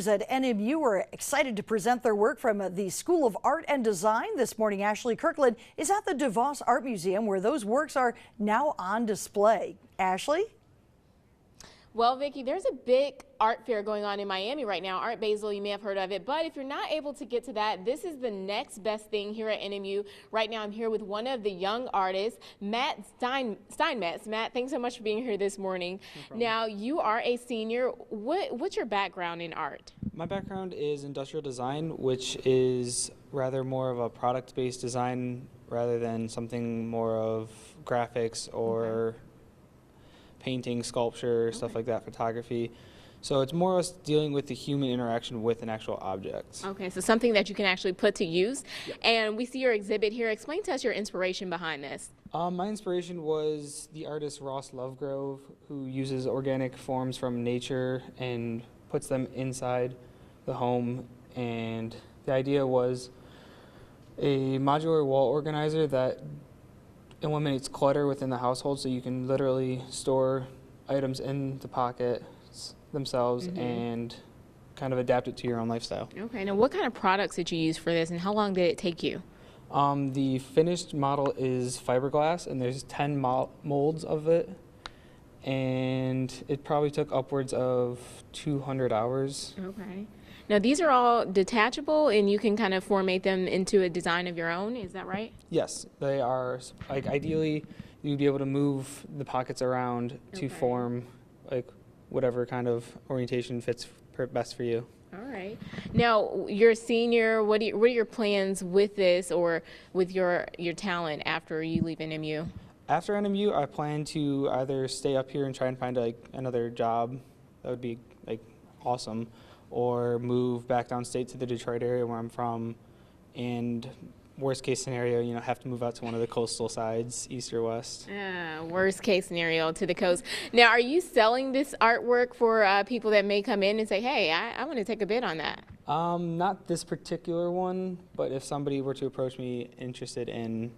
seniors at NMU are excited to present their work from the School of Art and Design. This morning, Ashley Kirkland is at the DeVos Art Museum, where those works are now on display. Ashley? Well, Vicki, there's a big art fair going on in Miami right now. Art Basel, you may have heard of it, but if you're not able to get to that, this is the next best thing here at NMU. Right now, I'm here with one of the young artists, Matt Steinmetz. Matt, thanks so much for being here this morning. No now, you are a senior. What's your background in art? My background is industrial design, which is rather more of a product-based design rather than something more of graphics or painting, sculpture, stuff like that, photography. So it's more or less dealing with the human interaction with an actual object. Okay, so something that you can actually put to use. Yep. And we see your exhibit here. Explain to us your inspiration behind this. My inspiration was the artist Ross Lovegrove, who uses organic forms from nature and puts them inside the home. And the idea was a modular wall organizer that eliminates clutter within the household, so you can literally store items in the pockets themselves and kind of adapt it to your own lifestyle. Okay, now what kind of products did you use for this and how long did it take you? The finished model is fiberglass and there's 10 molds of it, and it probably took upwards of 200 hours. Okay. Now these are all detachable and you can kind of formate them into a design of your own, is that right? Yes, they are. Like ideally, you'd be able to move the pockets around to form like whatever kind of orientation fits best for you. All right. Now you're a senior. What are your plans with this or with your talent after you leave NMU? After NMU, I plan to either stay up here and try and find like another job. That would be like awesome. Or move back downstate to the Detroit area where I'm from, and worst case scenario, you know, have to move out to one of the coastal sides, east or west. Worst case scenario to the coast. Now, are you selling this artwork for people that may come in and say, hey, I want to take a bid on that? Not this particular one, but if somebody were to approach me interested in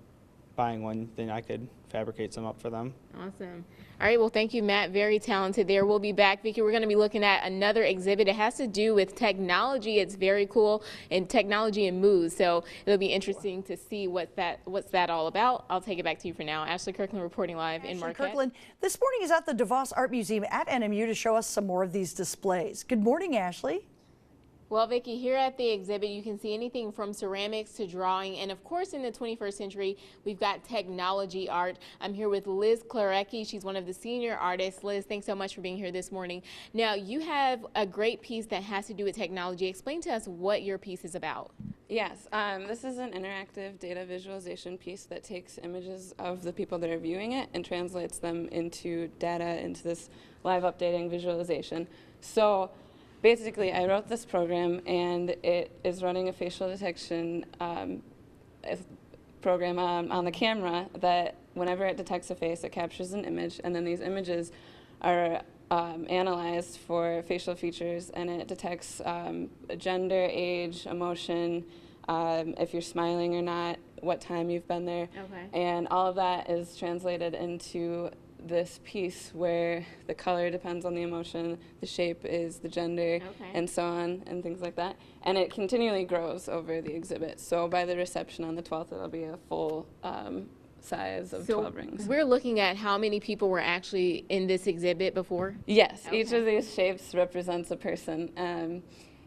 buying one, then I could fabricate some up for them. Awesome. All right, well, thank you, Matt. Very talented there. We'll be back, Vicki. We're going to be looking at another exhibit. It has to do with technology. It's very cool, and technology and mood. So it'll be interesting to see what's that all about. I'll take it back to you for now. Ashley Kirkland reporting live in Marquette. Kirkland this morning is at the DeVos Art Museum at NMU to show us some more of these displays. Good morning, Ashley. Well, Vicki, here at the exhibit, you can see anything from ceramics to drawing. And of course, in the 21st century, we've got technology art. I'm here with Liz Klarecki. She's one of the senior artists. Liz, thanks so much for being here this morning. Now, you have a great piece that has to do with technology. Explain to us what your piece is about. Yes, this is an interactive data visualization piece that takes images of the people that are viewing it and translates them into data, into this live updating visualization. So basically, I wrote this program, and it is running a facial detection program on the camera that whenever it detects a face, it captures an image, and then these images are analyzed for facial features, and it detects gender, age, emotion, if you're smiling or not, what time you've been there, and all of that is translated into this piece where the color depends on the emotion, the shape is the gender, and so on, and things like that. And it continually grows over the exhibit. So by the reception on the 12th, it'll be a full size of 12 rings. We're looking at how many people were actually in this exhibit before? Yes, each of these shapes represents a person.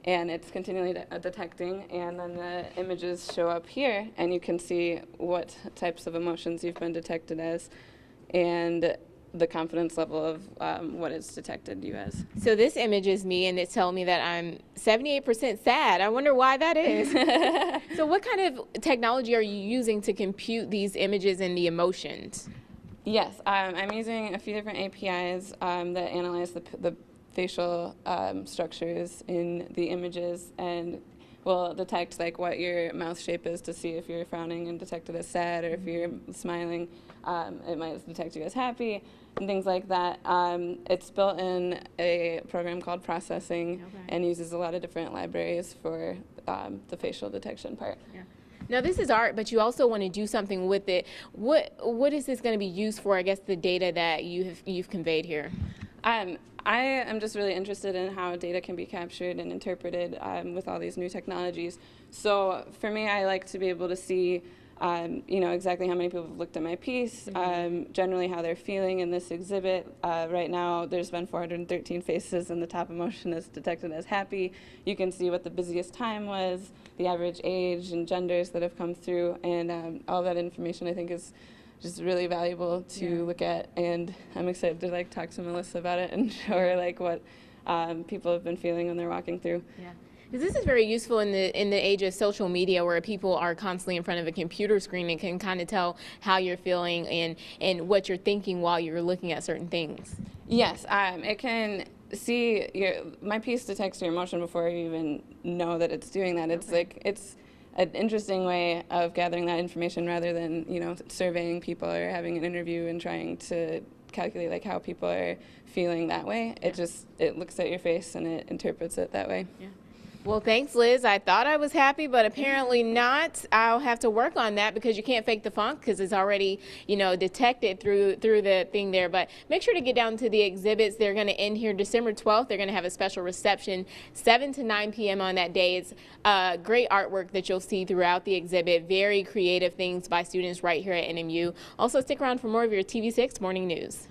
And it's continually detecting, and then the images show up here, and you can see what types of emotions you've been detected as, and the confidence level of what it's detected you as. So this image is me, and it's telling me that I'm 78% sad. I wonder why that is. So what kind of technology are you using to compute these images and the emotions? Yes, I'm using a few different APIs that analyze the facial structures in the images, and will detect like what your mouth shape is to see if you're frowning and detect it as sad, or if you're smiling, it might detect you as happy, and things like that. It's built in a program called processing and uses a lot of different libraries for the facial detection part. Now this is art, but you also want to do something with it. What is this going to be used for? I guess the data that you've conveyed here. I I am just really interested in how data can be captured and interpreted with all these new technologies. So for me, I like to be able to see exactly how many people have looked at my piece, generally how they're feeling in this exhibit. Right now, there's been 413 faces, and the top emotion is detected as happy. You can see what the busiest time was, the average age and genders that have come through, and all that information I think is just really valuable to look at. And I'm excited to talk to Melissa about it and show her what people have been feeling when they're walking through. Yeah. This is very useful in the age of social media, where people are constantly in front of a computer screen and can kind of tell how you're feeling and what you're thinking while you're looking at certain things. Yes, it can see my piece detects your emotion before you even know that it's doing that. It's it's an interesting way of gathering that information rather than surveying people or having an interview and trying to calculate how people are feeling that way. It looks at your face and it interprets it that way. Yeah. Well, thanks, Liz. I thought I was happy, but apparently not. I'll have to work on that because you can't fake the funk because it's already, detected through the thing there. But make sure to get down to the exhibits. They're going to end here December 12th. They're going to have a special reception 7 to 9 p.m. on that day. It's great artwork that you'll see throughout the exhibit. Very creative things by students right here at NMU. Also, stick around for more of your TV6 Morning News.